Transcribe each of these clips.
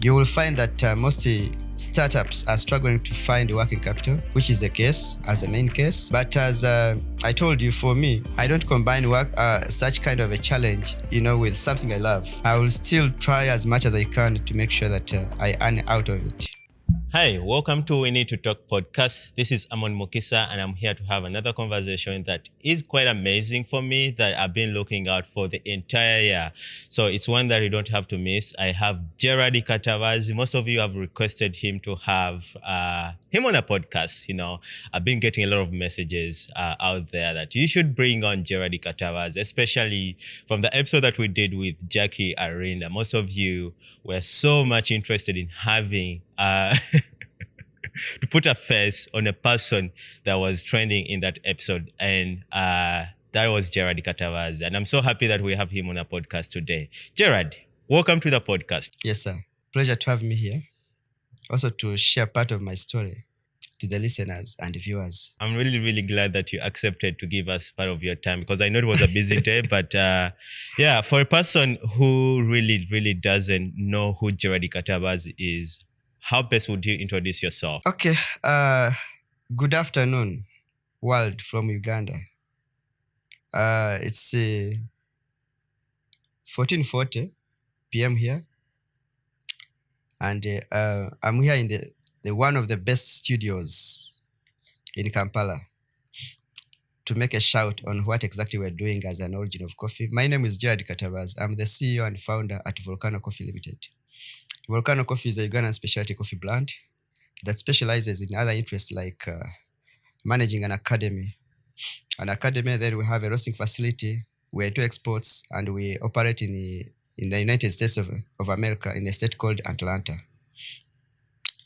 you will find that most startups are struggling to find working capital, which is the case as the main case. But as I told you, for me, I don't combine such kind of a challenge, with something I love. I will still try as much as I can to make sure that I earn out of it. Hi, welcome to We Need to Talk podcast. This is Amon Mukisa, and I'm here to have another conversation that is quite amazing for me that I've been looking out for the entire year. So it's one that you don't have to miss. I have Gerald Katabazi. Most of you have requested him to have him on a podcast. I've been getting a lot of messages out there that you should bring on Gerald Katabazi, especially from the episode that we did with Jackie Arena. Most of you were so much interested in having to put a face on a person that was trending in that episode. And that was Gerald Katabazi. And I'm so happy that we have him on a podcast today. Gerald, welcome to the podcast. Yes, sir. Pleasure to have me here. Also to share part of my story to the listeners and viewers. I'm really, really glad that you accepted to give us part of your time because I know it was a busy day. But for a person who really, really doesn't know who Gerald Katabazi is, how best would you introduce yourself? Okay. Good afternoon, world from Uganda. It's 14:40 p.m. here. And I'm here in the one of the best studios in Kampala to make a shout on what exactly we're doing as an origin of coffee. My name is Gerald Katabazi. I'm the CEO and founder at Volcano Coffee Limited. Volcano Coffee is a Ugandan specialty coffee brand that specializes in other interests like managing an academy. Then we have a roasting facility. We're into exports and we operate in the United States of America in a state called Atlanta.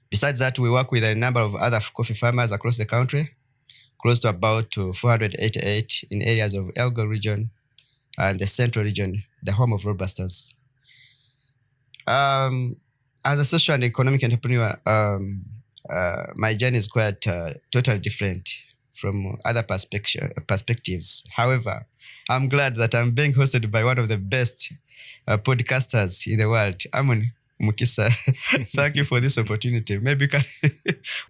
Besides that, we work with a number of other coffee farmers across the country, close to about 488 in areas of Elgo region and the central region, the home of Robustas. As a social and economic entrepreneur, my journey is quite totally different from other perspectives. However, I'm glad that I'm being hosted by one of the best podcasters in the world, Amon Mukisa. Thank you for this opportunity. Maybe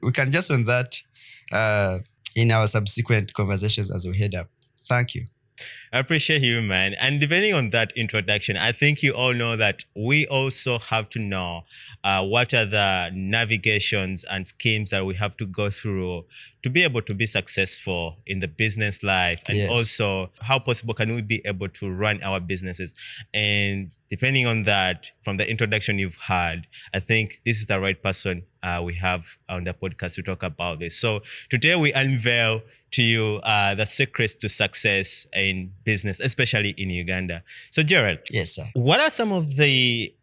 we can just on that in our subsequent conversations as we head up. Thank you. I appreciate you, man. And depending on that introduction, I think you all know that we also have to know what are the navigations and schemes that we have to go through to be able to be successful in the business life. And also, how possible can we be able to run our businesses? And depending on that, from the introduction you've had, I think this is the right person we have on the podcast to talk about this. So today we unveil to you the secrets to success in business, especially in Uganda. So Gerald, yes, sir. What are some of the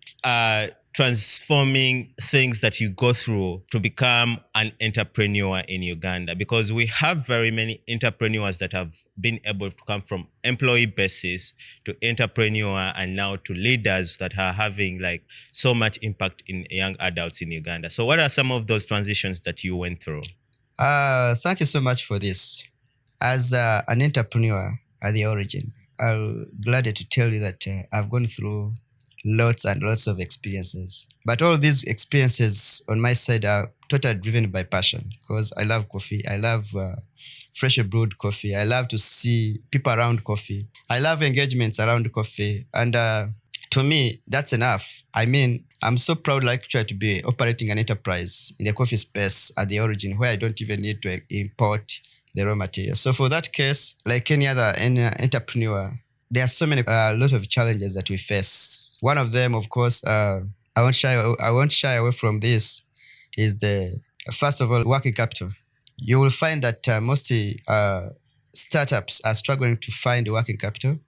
transforming things that you go through to become an entrepreneur in Uganda? Because we have very many entrepreneurs that have been able to come from employee basis to entrepreneur and now to leaders that are having like so much impact in young adults in Uganda. So what are some of those transitions that you went through? Thank you so much for this. As an entrepreneur at the origin, I'm glad to tell you that I've gone through lots and lots of experiences. But all these experiences on my side are totally driven by passion because I love coffee. I love freshly brewed coffee. I love to see people around coffee. I love engagements around coffee. And to me, that's enough. I mean, I'm so proud to be operating an enterprise in the coffee space at the origin where I don't even need to import the raw material. So for that case, like any other entrepreneur, there are so many lot of challenges that we face. One of them, of course, I won't shy away from this, is first of all, working capital. You will find that most startups are struggling to find working capital,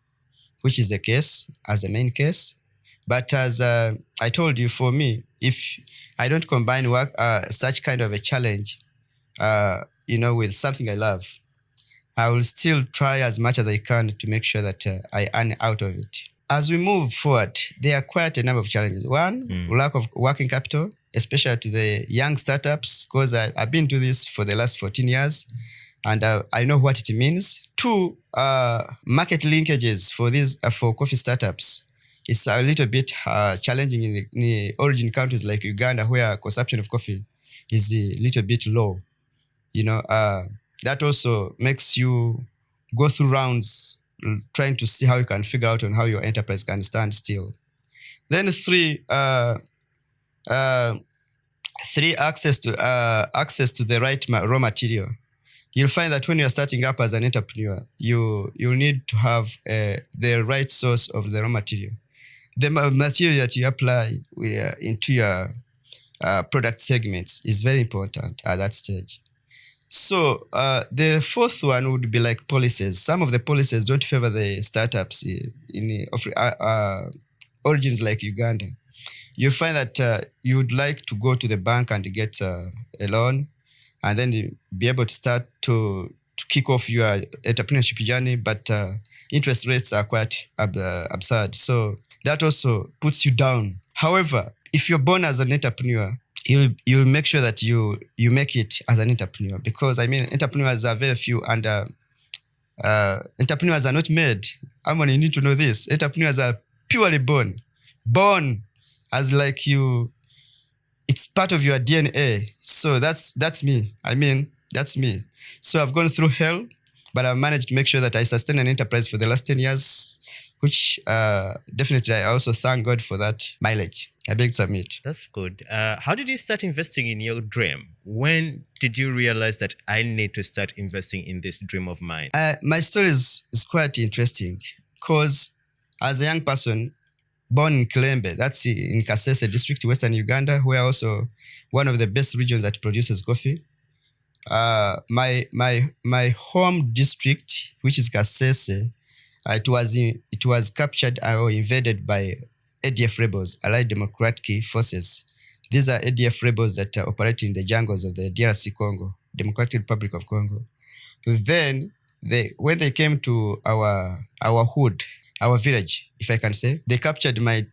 which is the case as the main case. But as I told you, for me, if I don't combine such kind of a challenge, with something I love, I will still try as much as I can to make sure that I earn out of it. As we move forward, there are quite a number of challenges. One, lack of working capital, especially to the young startups, because I've been doing this for the last 14 years and I know what it means. Two, market linkages for coffee startups. it's a little bit challenging in the origin countries like Uganda, where consumption of coffee is a little bit low. That also makes you go through rounds trying to see how you can figure out on how your enterprise can stand still. Then three, access to the right raw material. You'll find that when you're starting up as an entrepreneur, you'll need to have the right source of the raw material. The material that you apply into your product segments is very important at that stage. So the fourth one would be like policies. Some of the policies don't favor the startups in origins like Uganda. You'll find that you would like to go to the bank and get a loan, and then be able to start to kick off your entrepreneurship journey, but interest rates are quite absurd. So that also puts you down. However, if you're born as an entrepreneur, you'll make sure that you make it as an entrepreneur, because entrepreneurs are very few, and entrepreneurs are not made. You need to know this. Entrepreneurs are purely born as like you. It's part of your DNA. So that's me. That's me. So I've gone through hell, but I've managed to make sure that I sustain an enterprise for the last 10 years, which definitely I also thank God for that mileage. I beg to admit. That's good. How did you start investing in your dream? When did you realize that I need to start investing in this dream of mine? My story is quite interesting, because as a young person, born in Kilembe, that's in Kasese district, Western Uganda, where also one of the best regions that produces coffee. My home district, which is Kasese, it was captured or invaded by ADF rebels, Allied Democratic Forces. These are ADF rebels that operate in the jungles of the DRC Congo, Democratic Republic of Congo. Then when they came to our hood, our village, if I can say, they captured my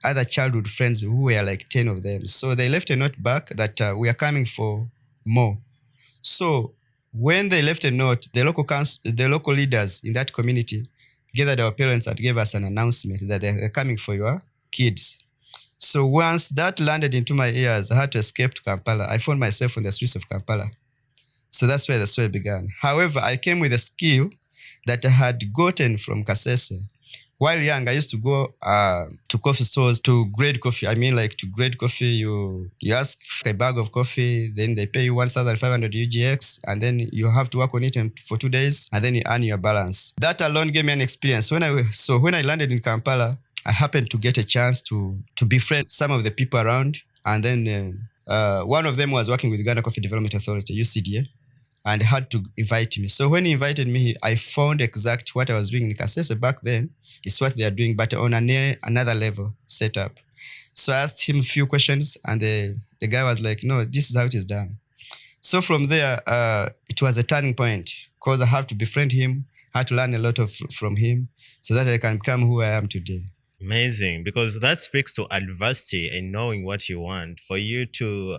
other childhood friends, who were like 10 of them. So they left a note back that we are coming for more. So when they left a note, the local leaders in that community gathered our parents and gave us an announcement that they're coming for your kids. So once that landed into my ears, I had to escape to Kampala. I found myself on the streets of Kampala. So that's where the story began. However, I came with a skill that I had gotten from Kasese. While young, I used to go to coffee stores to grade coffee. To grade coffee, you ask for a bag of coffee, then they pay you 1,500 UGX, and then you have to work on it for 2 days, and then you earn your balance. That alone gave me an experience. When I landed in Kampala, I happened to get a chance to befriend some of the people around, and then one of them was working with Uganda Coffee Development Authority, UCDA, and had to invite me. So when he invited me, I found exact what I was doing in Kasese back then is what they are doing, but on another level setup. So I asked him a few questions, and the guy was like, no, this is how it is done. So from there, it was a turning point, because I have to befriend him, I had to learn a lot from him, so that I can become who I am today. Amazing, because that speaks to adversity and knowing what you want. For you to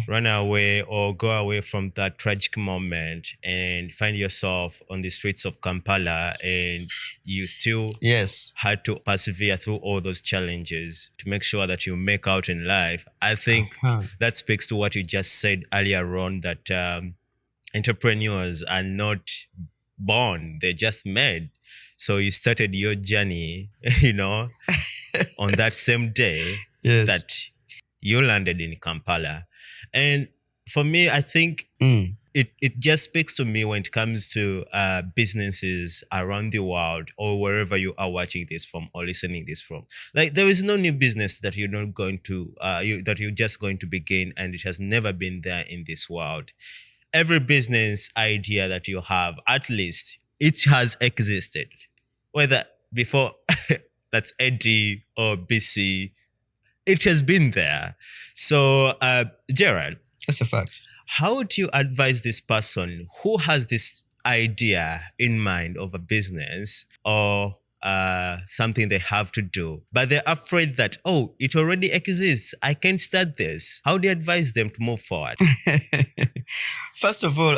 run away or go away from that tragic moment and find yourself on the streets of Kampala, and you still had to persevere through all those challenges to make sure that you make out in life. I think that speaks to what you just said earlier on, that entrepreneurs are not born, they're just made. So you started your journey, on that same day that you landed in Kampala. And for me, I think it just speaks to me when it comes to businesses around the world, or wherever you are watching this from or listening this from. Like, there is no new business that you're not going to, that you're just going to begin, and it has never been there in this world. Every business idea that you have, at least it has existed. Whether before that's AD or BC, it has been there. So, Gerald, that's a fact. How would you advise this person who has this idea in mind of a business or something they have to do, but they're afraid that, it already exists, I can't start this? How do you advise them to move forward? First of all,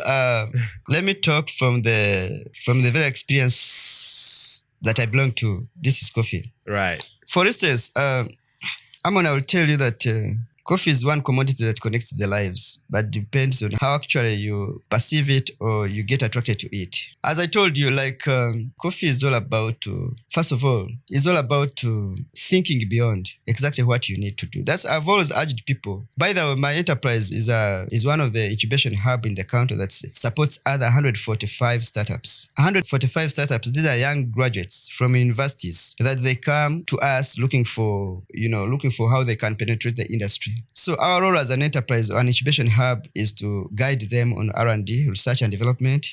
let me talk from the very experienced that I belong to, this is coffee. Right. For instance, Amon, I will tell you that coffee is one commodity that connects the lives, but depends on how actually you perceive it or you get attracted to it. As I told you, coffee is all about, first of all, is all about thinking beyond exactly what you need to do. That's I've always urged people. By the way, my enterprise is one of the incubation hub in the country that supports other 145 startups. 145 startups. These are young graduates from universities that they come to us looking for how they can penetrate the industry. So our role as an enterprise or an incubation hub is to guide them on R&D, research and development,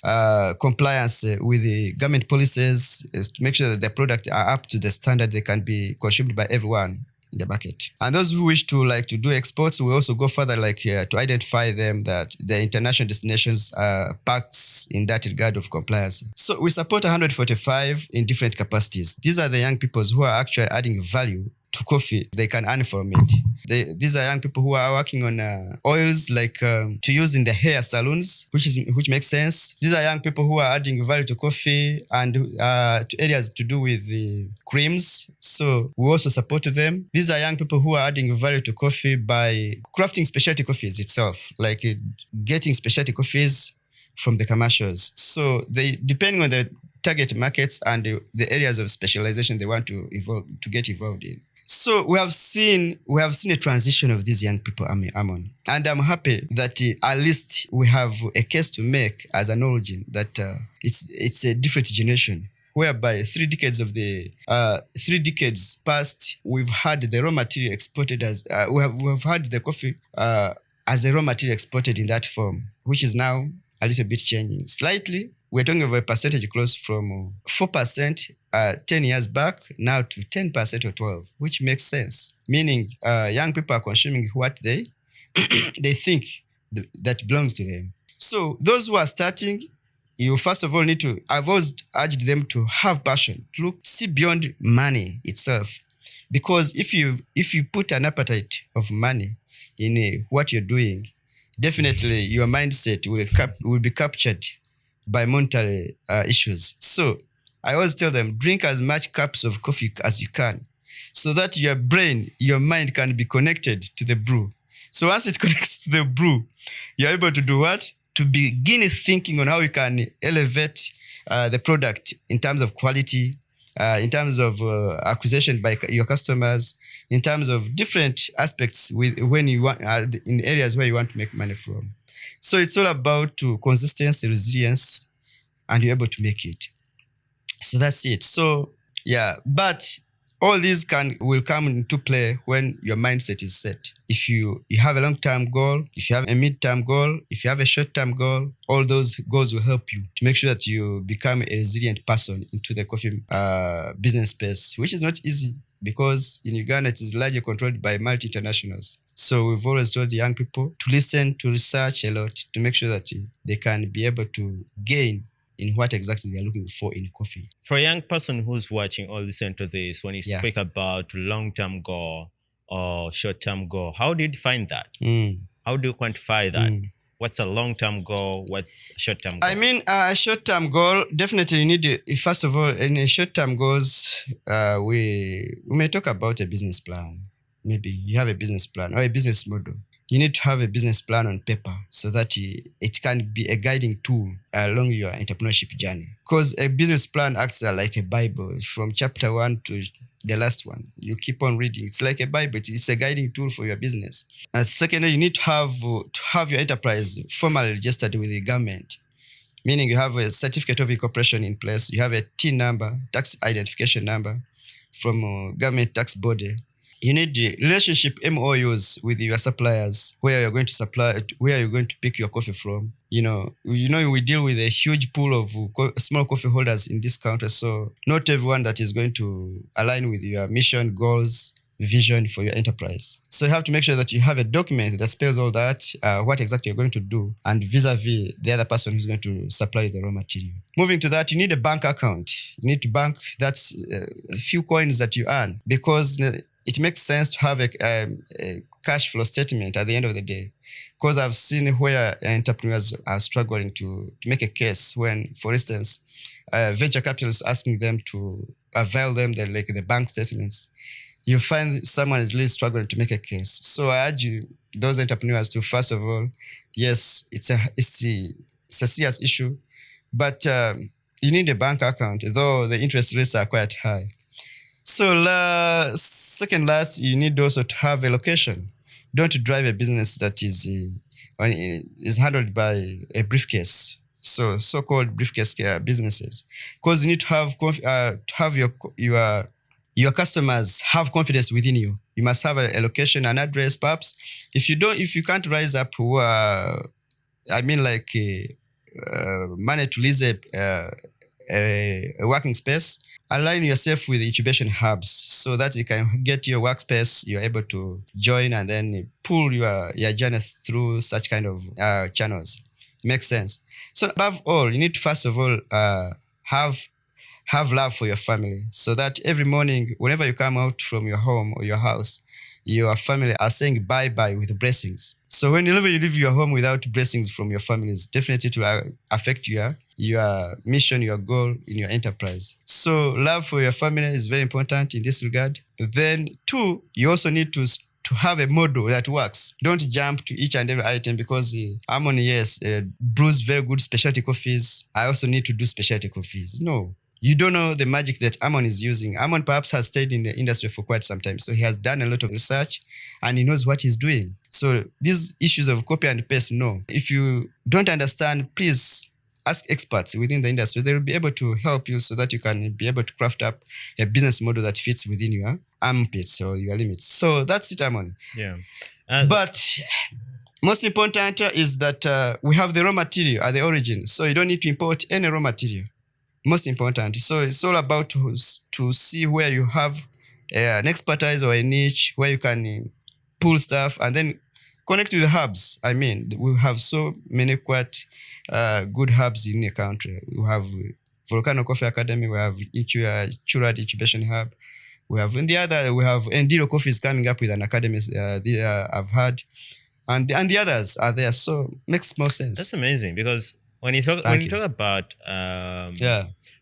compliance with the government policies, is to make sure that their products are up to the standard they can be consumed by everyone in the market. And those who wish to do exports, we also go further to identify them that the international destinations are packs in that regard of compliance. So we support 145 in different capacities. These are the young people who are actually adding value to coffee they can earn from it. These are young people who are working on oils to use in the hair salons, which makes sense. These are young people who are adding value to coffee and to areas to do with the creams. So we also support them. These are young people who are adding value to coffee by crafting specialty coffees itself, getting specialty coffees from the commercials. So depending on the target markets and the areas of specialization they want to get involved in. So we have seen a transition of these young people, Amon, and I'm happy that at least we have a case to make as an origin that it's a different generation, whereby 3 decades past, we've had the raw material exported as we've had the coffee as a raw material exported in that form, which is now a little bit changing slightly. We're talking of a percentage close from 4% 10 years back now to 10% or 12%, which makes sense. Meaning young people are consuming what they think that belongs to them. So those who are starting, you first of all I've always urged them to have passion, to see beyond money itself. Because if you put an appetite of money in what you're doing, definitely your mindset will be captured by monetary issues. So I always tell them, drink as much cups of coffee as you can, so that your mind can be connected to the brew. So once it connects to the brew, you're able to do what? To begin thinking on how you can elevate the product in terms of quality, in terms of acquisition by your customers, in terms of different aspects when you want in areas where you want to make money from. So it's all about consistency, resilience, and you're able to make it. So that's it. So yeah, but all these will come into play when your mindset is set. If you have a long-term goal, if you have a mid-term goal, if you have a short-term goal, all those goals will help you to make sure that you become a resilient person into the coffee business space, which is not easy because in Uganda it is largely controlled by multi-internationals. So we've always told the young people to listen, to research a lot, to make sure that they can be able to gain in what exactly they're looking for in coffee. For a young person who's watching or listening to this, when you speak about long-term goal or short-term goal, how do you define that? How do you quantify that? What's a long-term goal? What's a short-term goal? I mean, a short-term goal, definitely you need, first of all, in a short-term goals, we may talk about a business plan. Maybe you have a business plan or a business model. You need to have a business plan on paper so that it can be a guiding tool along your entrepreneurship journey. Because a business plan acts like a Bible from chapter 1 to the last one. You keep on reading. It's like a Bible. It's a guiding tool for your business. And secondly, you need to have your enterprise formally registered with the government, meaning you have a certificate of incorporation in place. You have a TIN number, tax identification number from government tax body. You need the relationship MOUs with your suppliers, where you're going to supply, where you're going to pick your coffee from. We deal with a huge pool of small coffee holders in this country, so not everyone that is going to align with your mission, goals, vision for your enterprise. So you have to make sure that you have a document that spells all that, what exactly you're going to do, and vis-a-vis the other person who's going to supply the raw material. Moving to that, you need a bank account. You need to bank that's a few coins that you earn, because it makes sense to have a cash flow statement at the end of the day. Because I've seen where entrepreneurs are struggling to make a case when, for instance, venture capitalists asking them to avail them the bank statements, you find someone is really struggling to make a case. So I urge you, those entrepreneurs, to first of all, yes, it's a serious issue, but you need a bank account, though the interest rates are quite high. So second last, you need also to have a location. Don't drive a business that is handled by a briefcase. So-called briefcase businesses, because you need to have your customers have confidence within you. You must have a location, an address, perhaps. If you can't rise up, money to lease a working space, align yourself with incubation hubs so that you can get your workspace, you're able to join and then pull your journey through such kind of channels. Makes sense. So above all, you need to first of all have love for your family, so that every morning, whenever you come out from your home or your house, your family are saying bye-bye with blessings. So whenever you leave your home without blessings from your families, definitely it will affect your mission, your goal in your enterprise. So love for your family is very important in this regard. Then 2, you also need to have a model that works. Don't jump to each and every item because Harmony, yes, brews very good specialty coffees. I also need to do specialty coffees. No. You don't know the magic that Amon is using. Amon perhaps has stayed in the industry for quite some time, so he has done a lot of research and he knows what he's doing. So these issues of copy and paste, no. If you don't understand, please ask experts within the industry. They will be able to help you so that you can be able to craft up a business model that fits within your armpits or your limits. So that's it, Amon. Yeah. But most important is that we have the raw material at the origin. So you don't need to import any raw material. Most important. So it's all about to see where you have an expertise or a niche where you can pull stuff and then connect with the hubs. I mean, we have so many quite good hubs in the country. We have Volcano Coffee Academy, we have Churad Incubation Hub. We have Endiro Coffee is coming up with an academy I've heard. And the others are there. So makes more sense. That's amazing, because when you talk about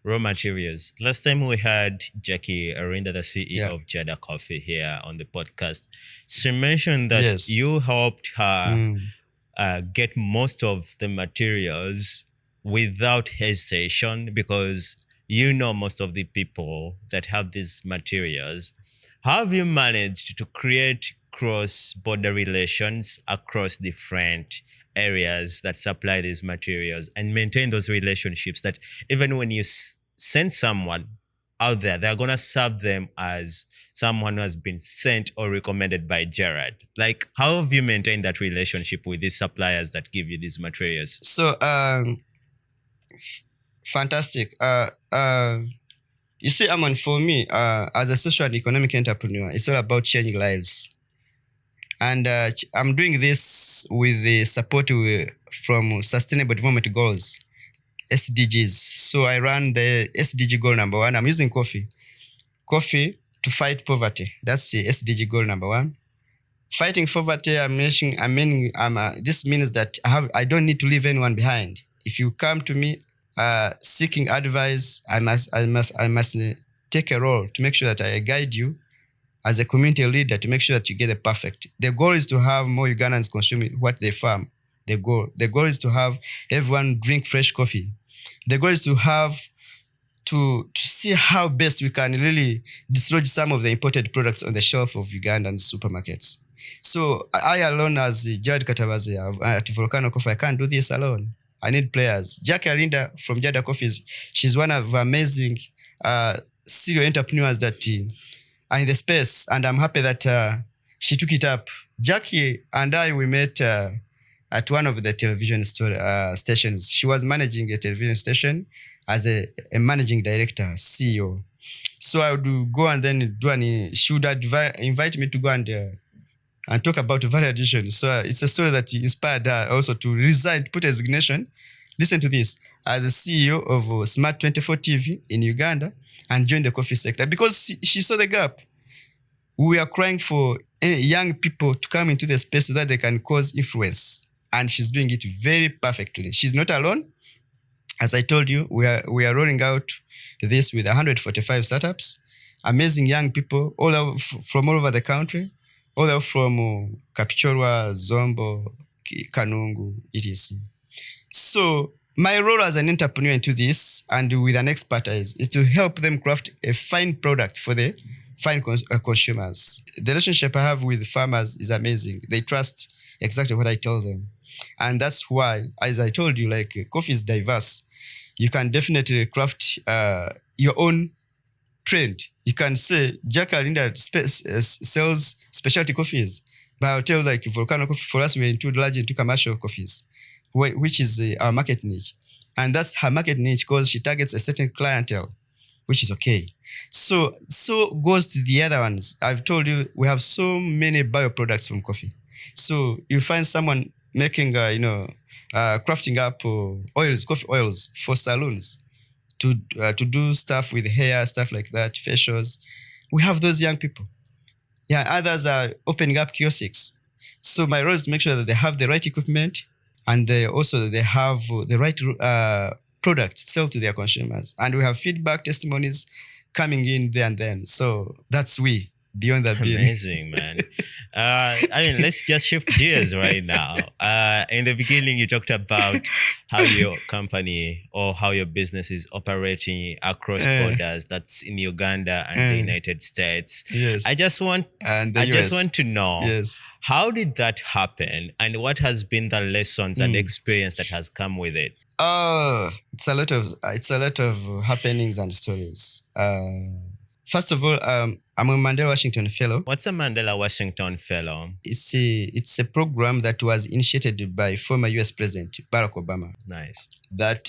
raw materials, last time we had Jackie Arinda, the CEO of Jada Coffee, here on the podcast. She mentioned that you helped her get most of the materials without hesitation, because you know most of the people that have these materials. How have you managed to create cross-border relations across different areas that supply these materials and maintain those relationships that even when you send someone out there, they're going to serve them as someone who has been sent or recommended by Gerard? Like, how have you maintained that relationship with these suppliers that give you these materials? So, fantastic. You see, Amon, for me, as a social and economic entrepreneur, it's all about changing lives. And I'm doing this with the support from Sustainable Development Goals, SDGs. So I run the SDG goal number 1. I'm using coffee to fight poverty. That's the SDG goal number 1. Fighting poverty, this means that I don't need to leave anyone behind. If you come to me seeking advice, I must take a role to make sure that I guide you as a community leader to make sure that you get the perfect. The goal is to have more Ugandans consume what they farm. The goal is to have everyone drink fresh coffee. The goal is to have to see how best we can really dislodge some of the imported products on the shelf of Ugandan supermarkets. So I alone, as Gerald Katabazi at Volcano Coffee, I can't do this alone. I need players. Jackie Arinda from Jada Coffee, she's one of amazing serial entrepreneurs that are in the space, and I'm happy that she took it up. Jackie and we met at one of the television stations. She was managing a television station as a managing director, C.E.O. So I would go and then she would invite me to go and talk about value addition. So it's a story that inspired her also to resign, to put a resignation. Listen to this, as a CEO of Smart 24 TV in Uganda, and join the coffee sector because she saw the gap. We are crying for young people to come into the space so that they can cause influence. And she's doing it very perfectly. She's not alone. As I told you, we are rolling out this with 145 startups, amazing young people from all over the country, all from Kapchorwa, Zombo, Kanungu, etc. So my role as an entrepreneur into this and with an expertise is to help them craft a fine product for the fine consumers. The relationship I have with farmers is amazing. They trust exactly what I tell them. And that's why, as I told you, like coffee is diverse. You can definitely craft your own trend. You can say Jack Alinda sells specialty coffees, but I'll tell like Volcano Coffee, for us, we're large into commercial coffees, which is our market niche. And that's her market niche because she targets a certain clientele, which is okay. So goes to the other ones. I've told you, we have so many bioproducts from coffee. So you find someone making, crafting up coffee oils for salons to do stuff with hair, stuff like that, facials. We have those young people. Yeah, others are opening up kiosks. So my role is to make sure that they have the right equipment and they have the right product to sell to their consumers. And we have feedback testimonies coming in there and then. So that's we. Beyond the beam. Amazing, man. Let's just shift gears right now. In the beginning, you talked about how your company or how your business is operating across borders. That's in Uganda and the United States. Yes. I just want to know, how did that happen, and what has been the lessons and experience that has come with it? It's a lot of happenings and stories. First of all, I'm a Mandela Washington Fellow. What's a Mandela Washington Fellow? It's a program that was initiated by former US President Barack Obama. Nice. That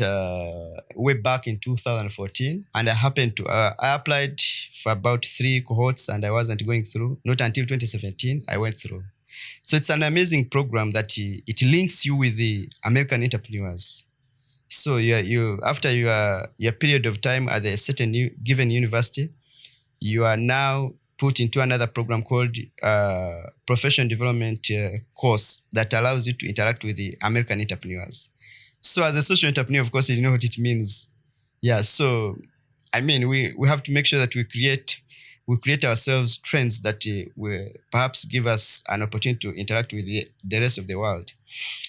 way back in 2014, and I applied for about 3 cohorts, and I wasn't going through. Not until 2017, I went through. So it's an amazing program that it links you with the American entrepreneurs. So you after your period of time at a certain given university, you are now put into another program called Professional Development course that allows you to interact with the American entrepreneurs. So as a social entrepreneur, of course, you know what it means. Yeah, so I mean, we have to make sure that we create ourselves trends that will perhaps give us an opportunity to interact with the rest of the world.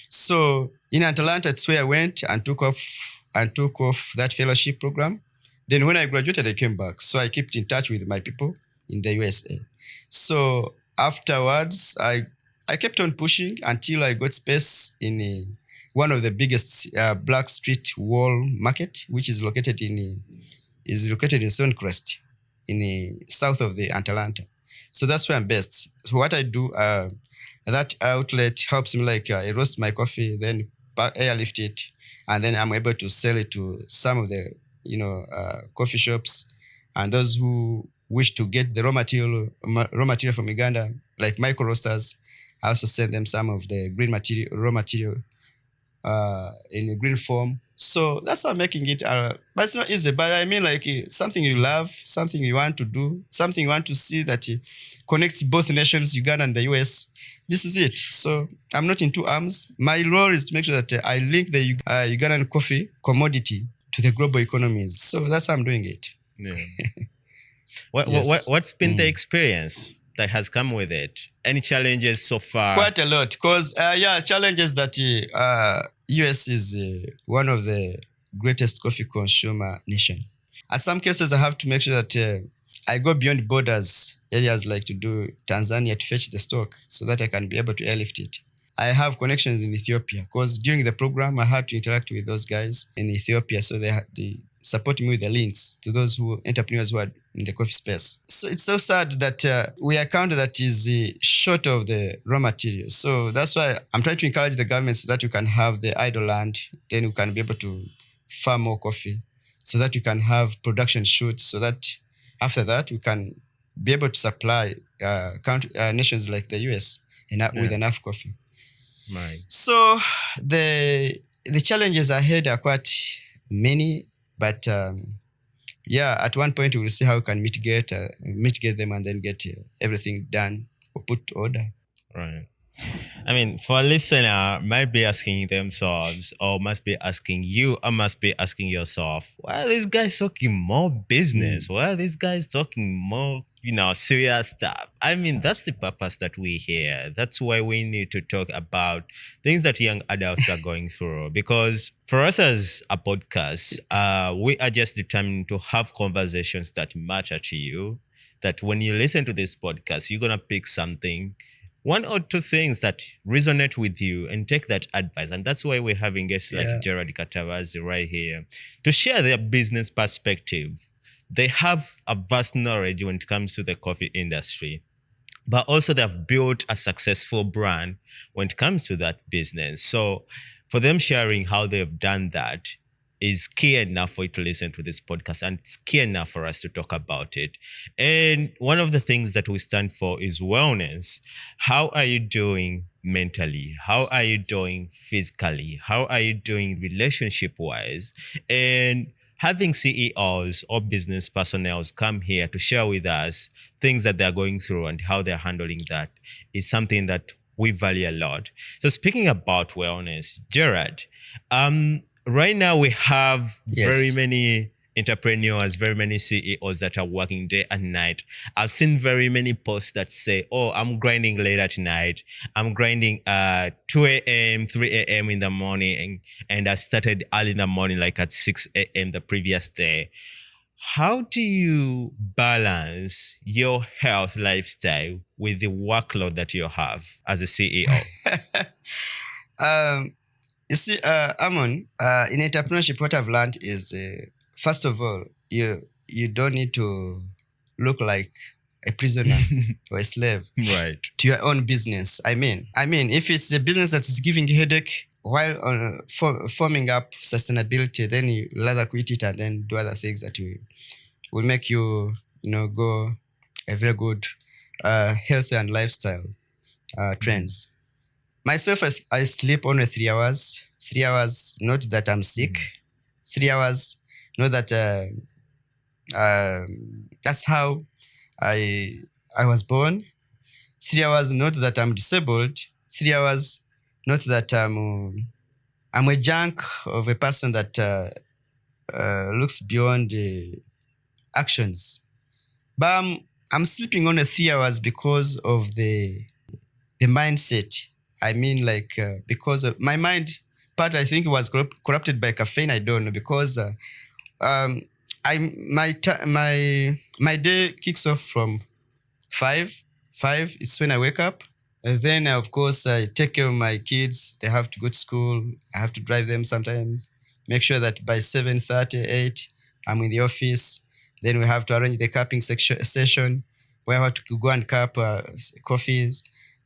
So in Atlanta, it's where I went and took off that fellowship program. Then when I graduated, I came back. So I kept in touch with my people in the USA. So afterwards, I kept on pushing until I got space in one of the biggest black street wall market, which is located in Stonecrest, in the south of the Atlanta. So that's where I'm based. So what I do, that outlet helps me, like I roast my coffee, then airlift it, and then I'm able to sell it to some of the coffee shops, and those who wish to get the raw material from Uganda, like micro roasters. I also send them some of the raw material in a green form. So that's how I'm making it. But it's not easy. But I mean, like something you love, something you want to do, something you want to see that connects both nations, Uganda and the US. This is it. So I'm not in two arms. My role is to make sure that I link the Ugandan coffee commodity to the global economies. So that's how I'm doing it. Yeah. What's been the experience that has come with it? Any challenges so far? Quite a lot, because challenges that US is one of the greatest coffee consumer nation. At some cases, I have to make sure that I go beyond borders, areas like to do Tanzania to fetch the stock so that I can be able to airlift it. I have connections in Ethiopia because during the program, I had to interact with those guys in Ethiopia. So they support me with the links to those entrepreneurs who are in the coffee space. So it's so sad that we are a country that is short of the raw materials. So that's why I'm trying to encourage the government so that you can have the idle land, then you can be able to farm more coffee, so that you can have production shoots, so that after that we can be able to supply nations like the US with enough coffee. Right. So the challenges ahead are quite many, but at one point we will see how we can mitigate them and then get everything done or put to order. Right. I mean, for a listener, might be asking themselves, or must be asking you, or must be asking yourself, why are these guys talking more business? Mm. Why are these guys talking more, serious stuff? I mean, that's the purpose that we here. That's why we need to talk about things that young adults are going through. Because for us as a podcast, we are just determined to have conversations that matter to you. That when you listen to this podcast, you're gonna pick something, one or two things that resonate with you, and take that advice. And that's why we're having guests like Yeah. Gerald Katabazi right here to share their business perspective. They have a vast knowledge when it comes to the coffee industry, but also they've built a successful brand when it comes to that business. So for them sharing how they've done that is key enough for you to listen to this podcast, and it's key enough for us to talk about it. And one of the things that we stand for is wellness. How are you doing mentally? How are you doing physically? How are you doing relationship wise? And having CEOs or business personnel come here to share with us things that they're going through and how they're handling that is something that we value a lot. So speaking about wellness, Gerard, right now we have very Yes. many entrepreneurs, very many CEOs that are working day and night. I've seen very many posts that say, "Oh, I'm grinding late at night. I'm grinding 2 a.m., 3 a.m. in the morning, and I started early in the morning, like at 6 a.m. the previous day." How do you balance your health lifestyle with the workload that you have as a CEO? um, you see, Amon, in entrepreneurship, what I've learned is, first of all, you don't need to look like a prisoner or a slave Right. to your own business. I mean, if it's a business that is giving you headache while forming up sustainability, then you rather quit it and then do other things that will make you, go a very good, healthy and lifestyle trends. Myself, I sleep only 3 hours. 3 hours, not that I'm sick. 3 hours, not that that's how I was born. 3 hours, not that I'm disabled. 3 hours, not that I'm a junk of a person that looks beyond actions. But I'm sleeping only 3 hours because of the mindset. I mean, like, because of my mind part, I think it was corrupted by caffeine. I don't know, because my day kicks off from 5. It's when I wake up. And then, of course, I take care of my kids. They have to go to school. I have to drive them sometimes. Make sure that by 7:30, 8, I'm in the office. Then we have to arrange the cupping session where I have to go and cup coffees.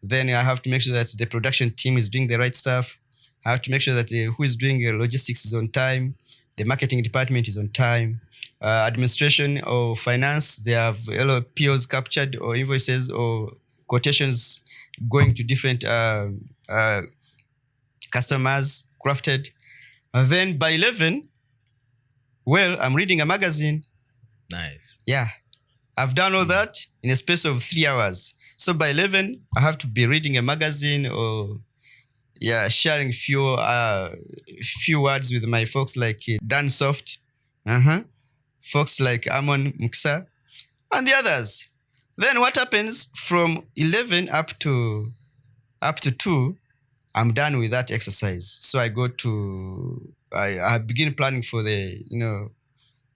Then I have to make sure that the production team is doing the right stuff. I have to make sure that who is doing logistics is on time. The marketing department is on time. Administration or finance, they have POs captured or invoices or quotations going to different customers crafted. And then by 11, well, I'm reading a magazine. Nice. Yeah, I've done all that in a space of 3 hours. So by 11, I have to be reading a magazine or sharing few words with my folks like Dan Soft, folks like Amon Muksa, and the others. Then what happens from 11 up to 2, I'm done with that exercise. So I go to, I begin planning for the,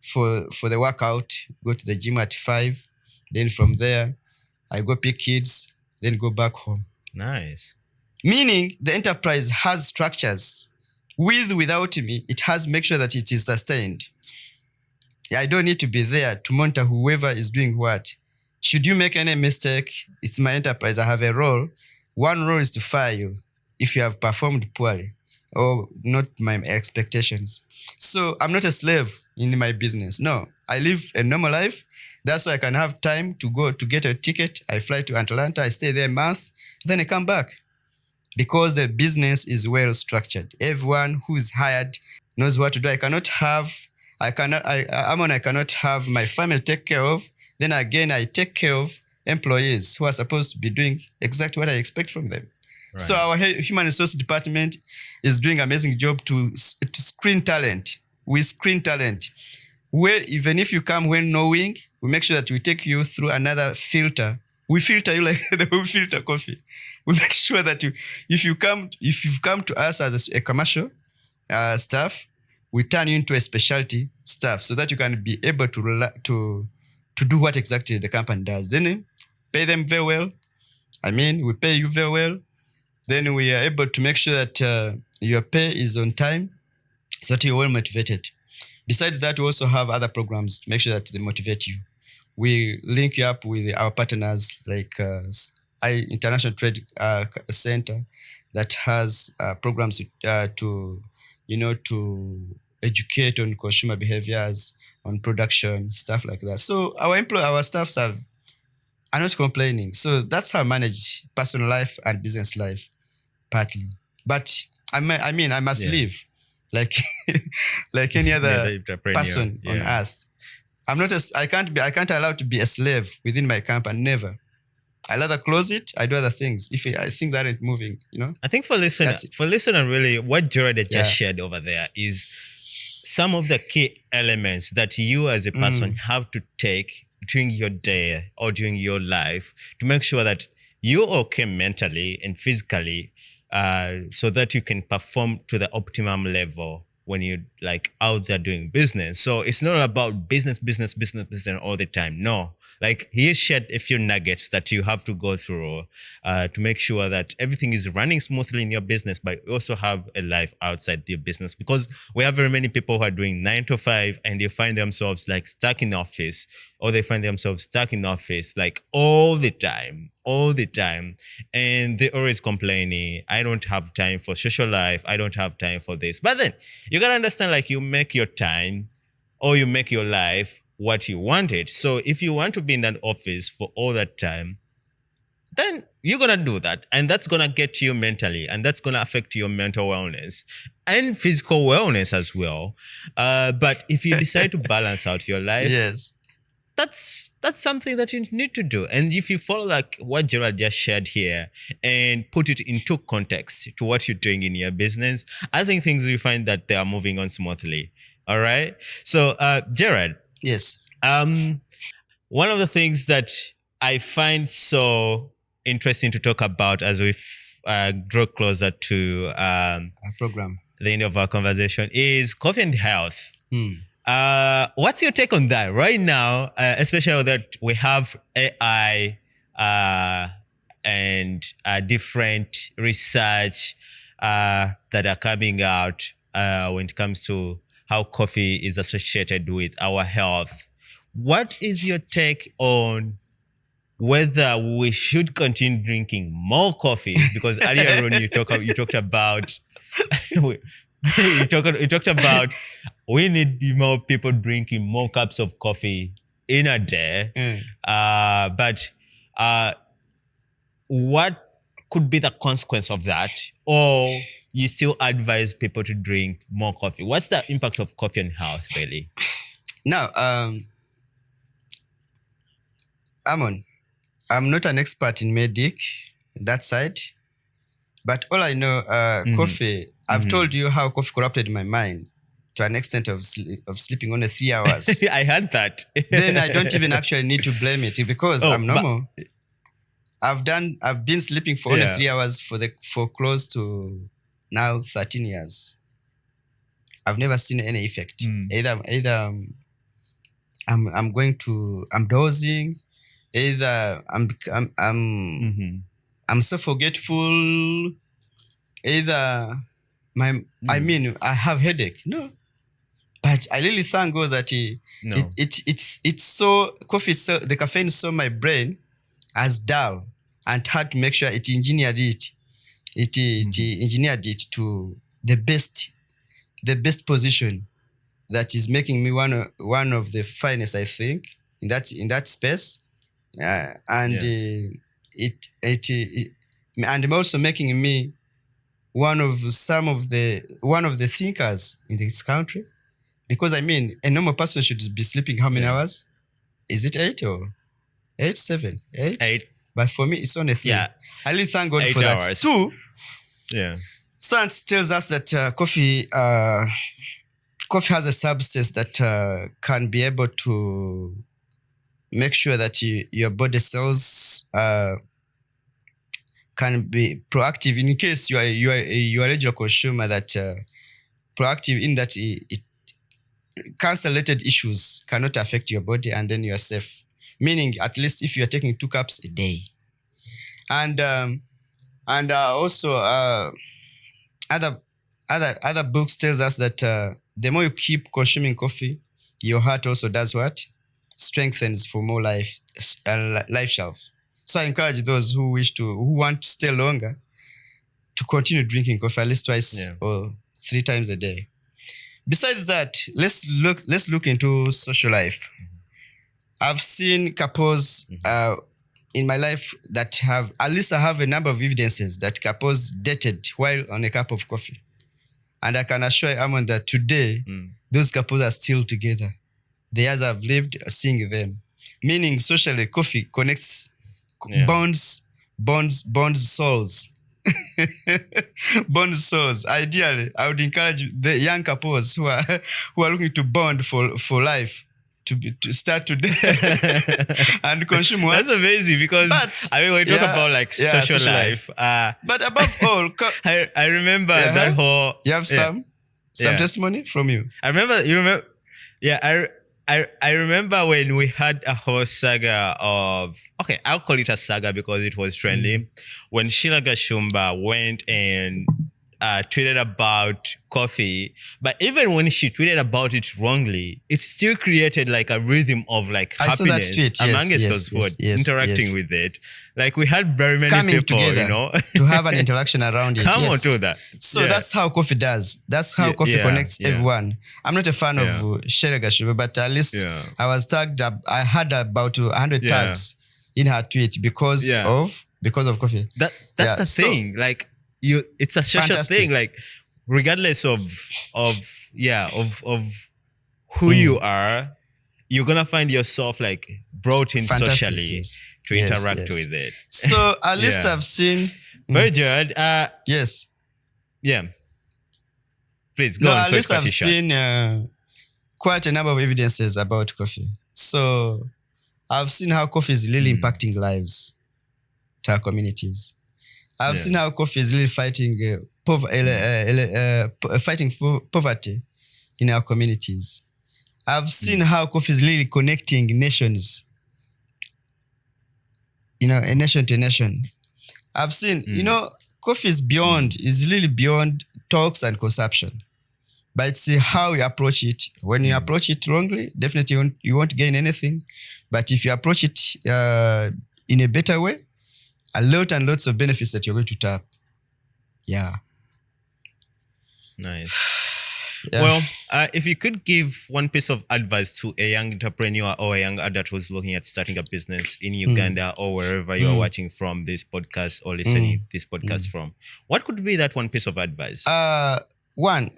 for the workout, go to the gym at 5. Then from there, I go pick kids, then go back home. Nice. Meaning the enterprise has structures. Without me, it has make sure that it is sustained. I don't need to be there to monitor whoever is doing what. Should you make any mistake, it's my enterprise. I have a role. One role is to fire you if you have performed poorly or not my expectations. So I'm not a slave in my business. No, I live a normal life. That's why I can have time to go to get a ticket. I fly to Atlanta. I stay there a month. Then I come back. Because the business is well structured. Everyone who is hired knows what to do. I cannot have my family take care of. Then again, I take care of employees who are supposed to be doing exactly what I expect from them. So Right. our human resource department is doing an amazing job to screen talent. We screen talent. Where even if you come when knowing, we make sure that we take you through another filter. We filter you like the way we filter coffee. We make sure that if you've come to us as a commercial staff, we turn you into a specialty staff so that you can be able to do what exactly the company does. Then pay them very well. I mean, we pay you very well. Then we are able to make sure that your pay is on time so that you're well motivated. Besides that, we also have other programs to make sure that they motivate you. We link you up with our partners like International Trade Center that has programs to educate on consumer behaviors, on production, stuff like that. So our staffs are not complaining. So that's how I manage personal life and business life, partly. But I must live like like any other person on earth. I can't allow to be a slave within my company. Never. I'll either close it, I do other things. If things aren't moving, I think for listener, really, what Gerald has just shared over there is some of the key elements that you as a person have to take during your day or during your life to make sure that you're okay mentally and physically, so that you can perform to the optimum level when you're like out there doing business. So it's not about business all the time. No, like he shared a few nuggets that you have to go through to make sure that everything is running smoothly in your business, but you also have a life outside your business, because we have very many people who are doing 9 to 5 and they find themselves like stuck in office, or they find themselves stuck in office like all the time, and they're always complaining, I don't have time for social life, I don't have time for this. But then you gotta understand, like, you make your time or you make your life what you want it. So if you want to be in that office for all that time, then you're gonna do that, and that's gonna get you mentally, and that's gonna affect your mental wellness and physical wellness as well. But if you decide to balance out your life, yes, that's something that you need to do. And if you follow like what Gerald just shared here and put it into context to what you're doing in your business, I think things will find that they are moving on smoothly. All right. So Gerald. Yes. One of the things that I find so interesting to talk about as we draw closer to our program, the end of our conversation, is coffee and health. Hmm. What's your take on that right now, especially that we have AI and different research that are coming out when it comes to how coffee is associated with our health? What is your take on whether we should continue drinking more coffee? Because earlier on you talked about you talked about we need more people drinking more cups of coffee in a day. But what could be the consequence of that? Or you still advise people to drink more coffee? What's the impact of coffee on health, really? Now, Amon, I'm not an expert in medic, that side, but all I know, coffee, I've told you how coffee corrupted my mind to an extent of sleeping only 3 hours. I heard that. Then I don't even actually need to blame it because I'm normal. I've been sleeping for only 3 hours for close to now 13 years. I've never seen any effect. Either I'm dozing, either I'm so forgetful, either I have headache. No. But I really thank God that it's so coffee, so the caffeine so my brain as dull and had to make sure it engineered it. It engineered it to the best position that is making me one of the finest, I think, in that space, and also making me one of the thinkers in this country, because I mean a normal person should be sleeping how many hours? Is it 8 or 8, 7, 8? 8. But for me, it's only 3. Yeah. I really thank God 8 for hours. that. 2, Yeah. Science tells us that coffee has a substance that can be able to make sure that your body cells can be proactive in case you are a regular consumer, that proactive in that cancer-related issues cannot affect your body, and then you are safe. Meaning, at least if you are taking 2 cups a day, and also other books tells us that the more you keep consuming coffee, your heart also does what? Strengthens for more life shelf. So I encourage those who want to stay longer to continue drinking coffee at least twice or 3 times a day. Besides that, let's look into social life. I've seen couples in my life that have, at least I have a number of evidences that couples dated while on a cup of coffee. And I can assure Amon that today, those couples are still together. The years I've lived seeing them. Meaning, socially, coffee connects, bonds souls. Bonds souls. Ideally, I would encourage the young couples who are looking to bond for life to start today and consume what? That's amazing, because when we talk about like social life. But above all, I remember that whole. You have some testimony from you. I remember. Yeah, I remember when we had a whole saga of, I'll call it a saga because it was trendy, when Sheila Gashumba went and tweeted about coffee, but even when she tweeted about it wrongly, it still created like a rhythm of like happiness amongst those who were interacting with it. Like we had very many coming people, together to have an interaction around it. Come on to that. So that's how coffee does. That's how coffee connects everyone. I'm not a fan of Sheila Gashumba, but at least I was tagged up. I had about 100 tags in her tweet because of coffee. That's the thing. Like, it's a social thing, like regardless of who you are, you're gonna find yourself like brought in socially to interact with it. So at least I've seen very good. Yes. Yeah. Please go on. At least I've seen quite a number of evidences about coffee. So I've seen how coffee is really impacting lives to our communities. I've seen how coffee is really fighting poverty in our communities. I've seen how coffee is really connecting nations, a nation to nation. I've seen, coffee is really beyond talks and consumption. But it's how you approach it. When you approach it wrongly, definitely you won't gain anything. But if you approach it in a better way, a lot and lots of benefits that you're going to tap. Yeah. Nice. Well, if you could give one piece of advice to a young entrepreneur or a young adult who's looking at starting a business in Uganda or wherever you are watching from this podcast or listening this podcast from, what could be that one piece of advice? One,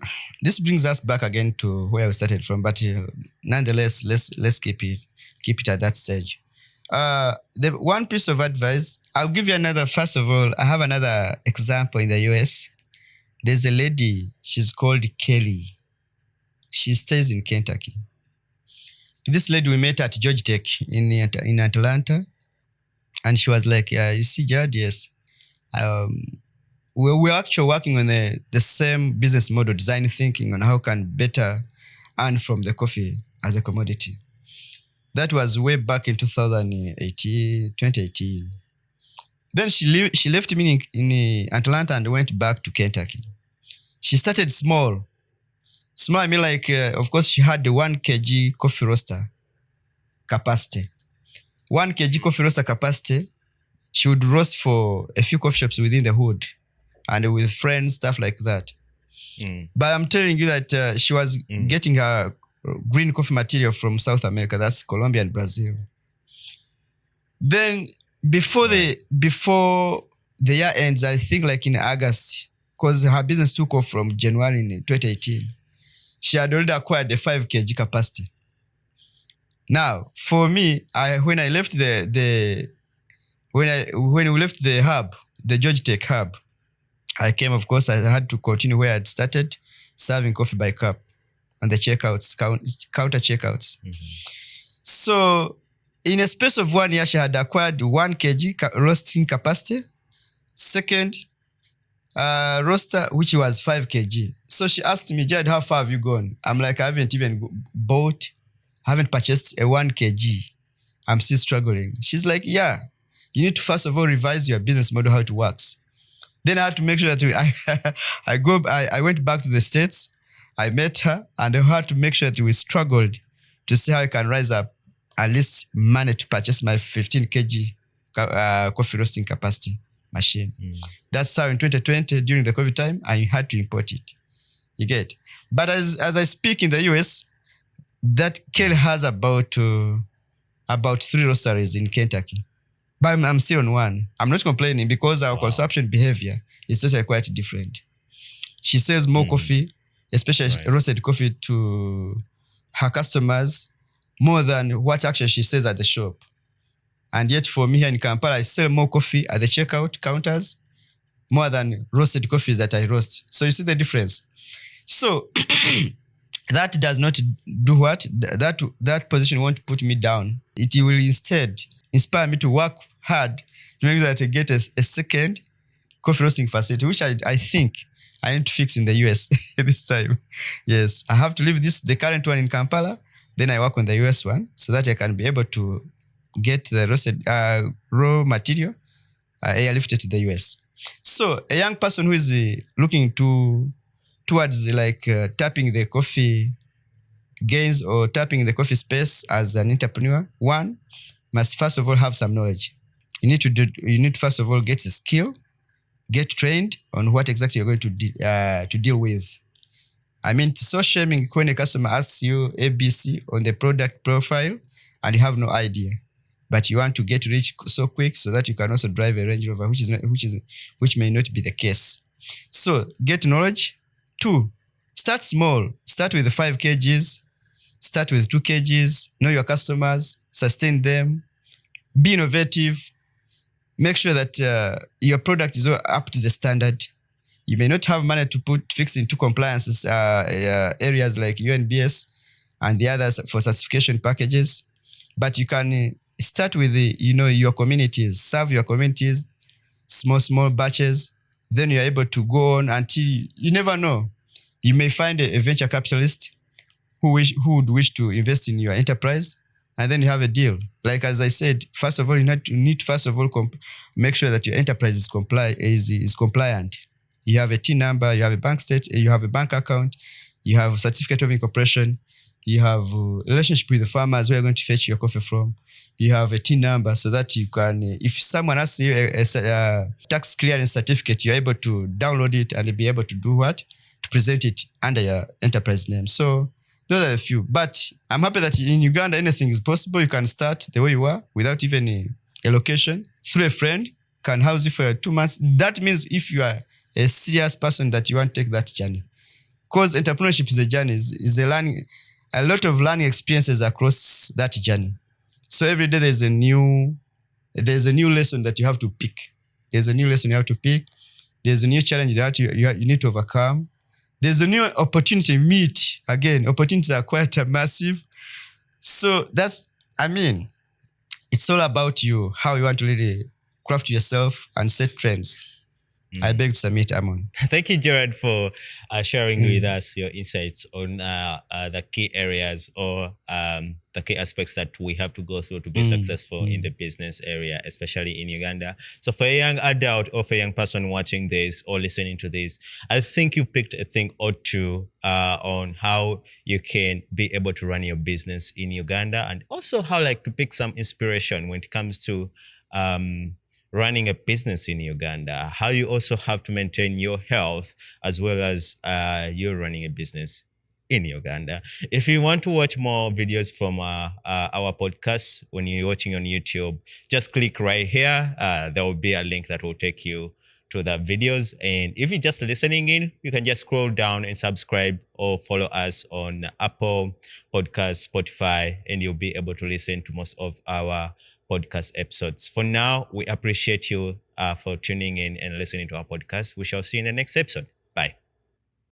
this brings us back again to where we started from, but nonetheless, let's keep it at that stage. The one piece of advice, I'll give you another. First of all, I have another example in the US. There's a lady, she's called Kelly. She stays in Kentucky. This lady we met at Georgia Tech in Atlanta. And she was like, you see, Jared, yes. We're actually working on the same business model, design thinking on how can better earn from the coffee as a commodity. That was way back in 2018. Then she left me in Atlanta and went back to Kentucky. She started small. Small, I mean like, of course, she had the 1 kg coffee roaster capacity. 1 kg coffee roaster capacity, she would roast for a few coffee shops within the hood and with friends, stuff like that. But I'm telling you that she was getting her green coffee material from South America, that's Colombia and Brazil. Then before the year ends, I think like in August, because her business took off from January in 2018, she had already acquired the 5 kg capacity. Now, for me, when we left the hub, the Georgia Tech hub, I came, of course, I had to continue where I'd started, serving coffee by cup on the checkouts, counter checkouts. So in a space of 1 year, she had acquired 1 kg roasting capacity. Second, roaster, which was 5 kg. So she asked me, Jared, how far have you gone? I'm like, I haven't even haven't purchased a 1 kg. I'm still struggling. She's like, yeah, you need to first of all revise your business model, how it works. Then I had to make sure that I went back to the States. I met her, and I had to make sure that we struggled to see how I can rise up, at least manage to purchase my 15 kg coffee roasting capacity machine. That's how in 2020, during the COVID time, I had to import it. You get? But as I speak in the US, that Kel has about 3 roasteries in Kentucky. But I'm still on 1. I'm not complaining because our consumption behavior is totally quite different. She sells more coffee, especially roasted coffee, to her customers more than what actually she sells at the shop. And yet for me here in Kampala, I sell more coffee at the checkout counters more than roasted coffees that I roast. So you see the difference. So that does not do what? That position won't put me down. It will instead inspire me to work hard to make sure that I get a second coffee roasting facility, which I think I need to fix in the US this time. Yes, I have to leave the current one in Kampala, then I work on the US one so that I can be able to get the roasted raw material airlifted to the US. So a young person who is looking towards tapping the coffee gains or tapping the coffee space as an entrepreneur, one must first of all have some knowledge. You need to first of all get a skill, get trained on what exactly you're going to deal with. I mean, it's so shaming when a customer asks you ABC on the product profile and you have no idea, but you want to get rich so quick so that you can also drive a Range Rover, which may not be the case. So get knowledge. 2, start small. Start with 5 kgs. Start with 2 kgs. Know your customers. Sustain them. Be innovative. Make sure that your product is up to the standard. You may not have money to fix into compliance areas like UNBS and the others for certification packages, but you can start with your communities, serve your communities, small batches. Then you're able to go on until you never know. You may find a venture capitalist who would wish to invest in your enterprise, and then you have a deal. Like as I said, first of all, you need first of all make sure that your enterprise is compliant. You have a TIN number, you have a bank statement, you have a bank account, you have a certificate of incorporation, you have a relationship with the farmers where you're going to fetch your coffee from, you have a TIN number so that you can, if someone asks you a tax clearance certificate, you're able to download it and be able to do what? To present it under your enterprise name. So those are a few. But I'm happy that in Uganda, anything is possible. You can start the way you are without even a location. Through a friend, can house you for 2 months. That means if you are a serious person that you want to take that journey. Because entrepreneurship is a journey, is a lot of learning experiences across that journey. So every day there's a new lesson that you have to pick. There's a new lesson you have to pick. There's a new challenge that you need to overcome. There's a new opportunity you meet. Again, opportunities are quite massive. So it's all about you, how you want to really craft yourself and set trends. I beg to submit, Amon. Thank you, Gerald, for sharing with us your insights on the key areas or the key aspects that we have to go through to be successful in the business area, especially in Uganda. So for a young adult or for a young person watching this or listening to this, I think you picked a thing or two on how you can be able to run your business in Uganda, and also how to pick some inspiration when it comes to running a business in Uganda, how you also have to maintain your health as well as you're running a business in Uganda. If you want to watch more videos from our podcast when you're watching on YouTube, just click right here. There will be a link that will take you to the videos. And if you're just listening in, you can just scroll down and subscribe or follow us on Apple Podcasts, Spotify, and you'll be able to listen to most of our podcast episodes. For now, we appreciate you for tuning in and listening to our podcast. We shall see you in the next episode.